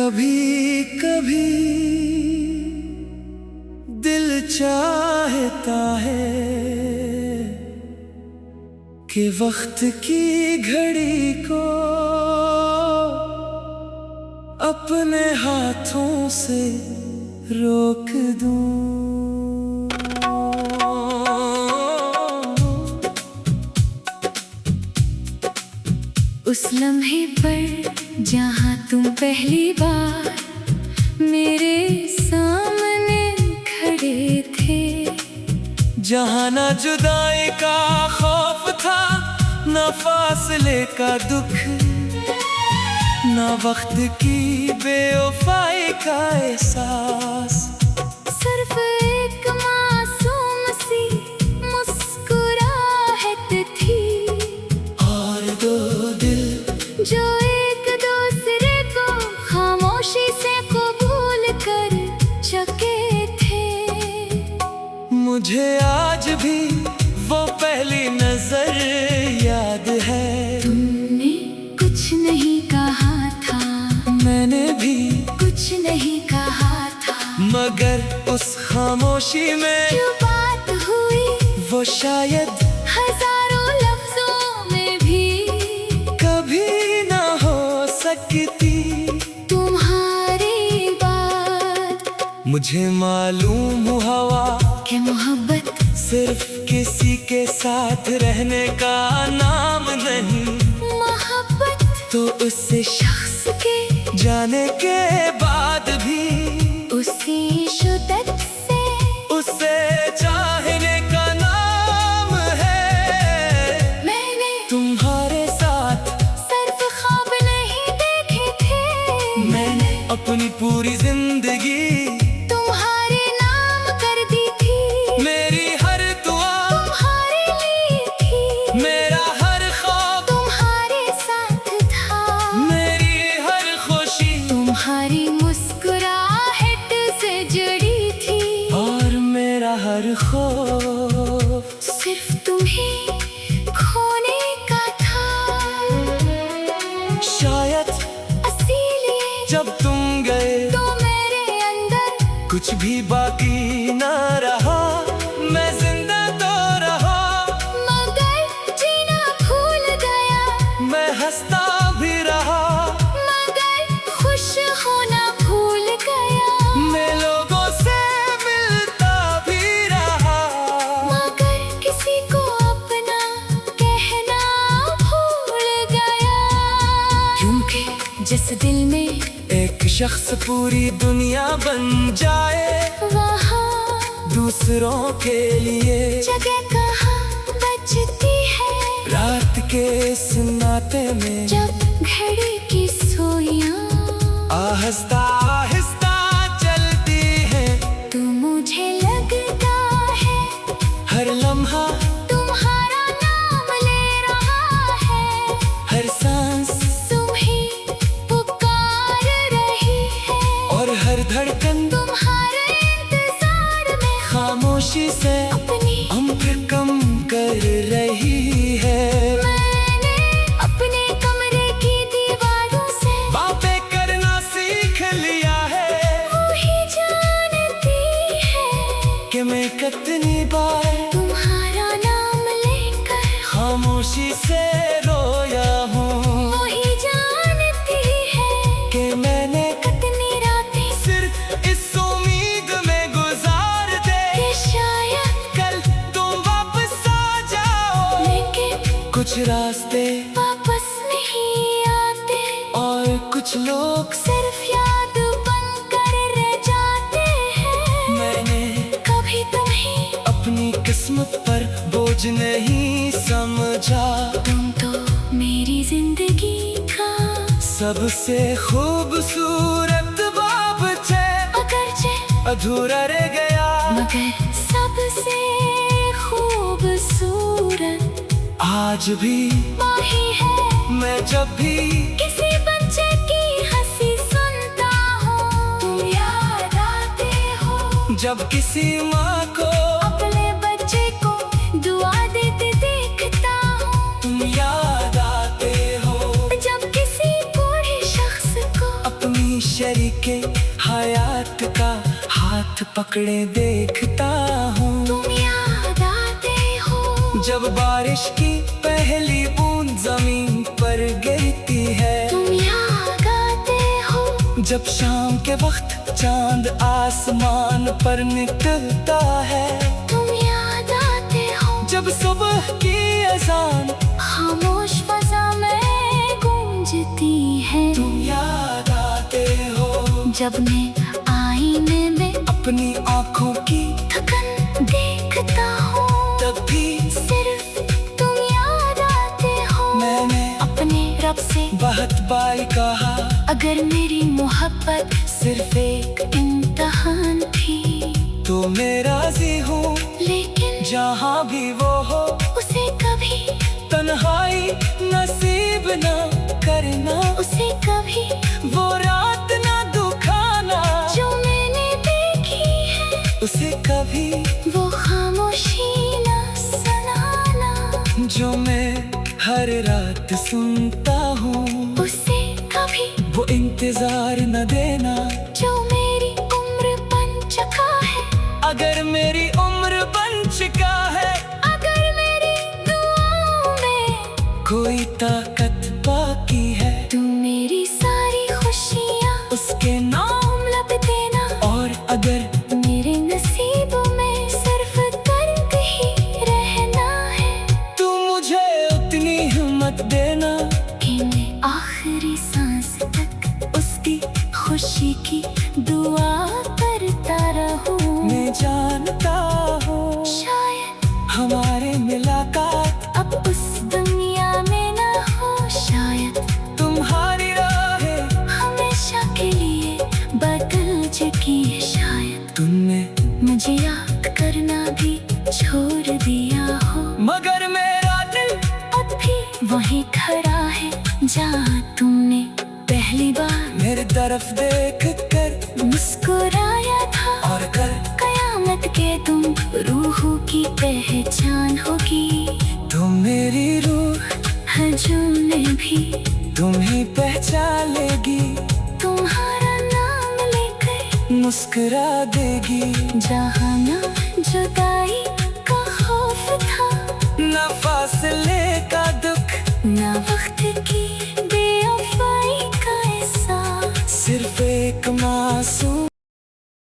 कभी कभी दिल चाहता है कि वक्त की घड़ी को अपने हाथों से रोक दूं। उस लम्हे पर जहाँ तुम पहली बार मेरे सामने खड़े थे, जहाँ ना जुदाई का खौफ था, ना फासले का दुख, ना वक्त की बेवफाई का एहसास। सिर्फ एक मासूम सी मुस्कुराहट थी और दो दिल जो एक दूसरे को खामोशी से कबूल कर चुके थे। मुझे आज भी वो पहली नजर याद है। तुमने कुछ नहीं कहा था, मैंने भी कुछ नहीं कहा था, मगर उस खामोशी में जो बात हुई वो शायद हजारों लफ्जों में भी कभी ना हो सकती। तुम्हारी बात मुझे मालूम हुआ कि मोहब्बत सिर्फ किसी के साथ रहने का नाम नहीं, मोहब्बत तो उस शख्स के जाने के बाद भी उसी शिद्दत से उसे चाहने का नाम है। मैंने तुम्हारे साथ सिर्फ ख्वाब नहीं देखे थे, मैंने अपनी पूरी जिंदगी तुम्हारे नाम कर दी थी। मेरी हर दुआ तुम्हारे लिए थी, मेरा हर ख्वाब तुम्हारे साथ था, मेरी हर खुशी तुम्हारी मुस्कुराहट से जुड़ी थी, और मेरा हर खौफ सिर्फ तुम्हें खोने का था। शायद इसीलिए जब तुम गए तो मेरे अंदर कुछ भी बाकी ना रहा। मैं जिंदा तो रहा, मगर जीना भूल गया, मैं हंसता भी रहा, मगर खुश होना भूल गया, मैं लोगों से मिलता भी रहा, मगर किसी को अपना कहना भूल गया। क्योंकि जिस दिल में एक शख्स पूरी दुनिया बन जाए, वहाँ दूसरों के लिए जगह कहाँ बचती है। रात के इस नाते में जब घड़ी की सुइयां आहिस्ता आहिस्ता चलती है, तो मुझे लगता है हर लम्हा तुम्हारा नाम ले रहा है, हर सांस तुम्हें पुकार रही है, और हर धड़कन तुम्हारे इंतजार में खामोशी से अपनी उम्र कम कर रही है। मैंने अपने कमरे की दीवारों से बातें करना सीख लिया है वो ही जानती है कि मैं कितनी बार तुम्हारा नाम लेकर खामोशी से रोया हूँ, वो ही जानती है कि मैंने कितनी रातें सिर्फ इस उम्मीद में गुजार दे कि शायद कल तुम वापस आ जाओ। लेकिन कुछ रास्ते वापस नहीं आते, और कुछ लोग सिर्फ याद बनकर रह जाते हैं। मैंने कभी तुम्हें अपनी किस्मत पर बोझ नहीं समझा। तुम तो मेरी जिंदगी का सबसे खूबसूरत बाब थे, अगरचे अधूरा रह गया, मगर सबसे खूबसूरत आज भी वही है। मैं जब भी किसी बच्चे की हंसी सुनता हूँ, तुम याद आते हो। जब किसी माँ को अपने बच्चे को दुआ देते देखता हूँ, तुम याद आते हो। जब किसी बूढ़े शख्स को अपनी शरीर हयात का हाथ पकड़े देखता हूँ। तुम याद आते हो जब बारिश की पहली बूंद जमीन पर गिरती है। तुम याद आते हो जब शाम के वक्त चांद आसमान पर निकलता है। तुम याद आते हो जब सुबह की अजान खामोश फजा में गूंजती है। तुम याद आते हो जब मैं आईने में अपनी आँखों की थकन देखता हूँ तब भी सिर्फ तुम याद आते हो। मैंने अपने रब से बहुत बार कहा अगर मेरी मोहब्बत सिर्फ एक इम्तहान थी तो मैं राजी हूँ। लेकिन जहाँ भी वो हो उसे कभी तन्हाई नसीब न करना। उसे कभी वो रात न दुखाना जो मैंने देखी है। उसे कभी वो खामोशी न सुनाना जो मैं हर रात सुनता हूँ। उसे कभी वो इंतजार न देना जो मेरी उम्र बन चुका है। अगर मेरी उम्र बन चुका है। अगर मेरी दुआओं में कोई ताकत बाकी है तू मेरी सारी खुशियाँ उसके नाम लब देना। और अगर मेरे नसीबों में सिर्फ दर्द ही रहना है तू मुझे उतनी हिम्मत देना कि मैं आखिरी सांस तक उसकी खुशी की दुआ करता रहूं। मैं जानता हूँ शायद हमारे मुलाकात अब उस दुनिया में ना हो। शायद तुम्हारी राहें हमेशा के लिए बदल चुकी है। शायद तुमने मुझे याद करना भी छोड़ दिया हो। मगर मेरा दिल अब भी वहीं खड़ा है जहाँ तुमने पहली बार मेरे तरफ देख कर मुस्कुराया था। और कर कयामत के तुम रूह की पहचान होगी। तुम मेरी रूह हजूम ने भी तुम्हें पहचान लेगी। तुम्हारा नाम लेकर मुस्कुरा देगी। जहाँ ना जुदाई का खौफ था न फासले का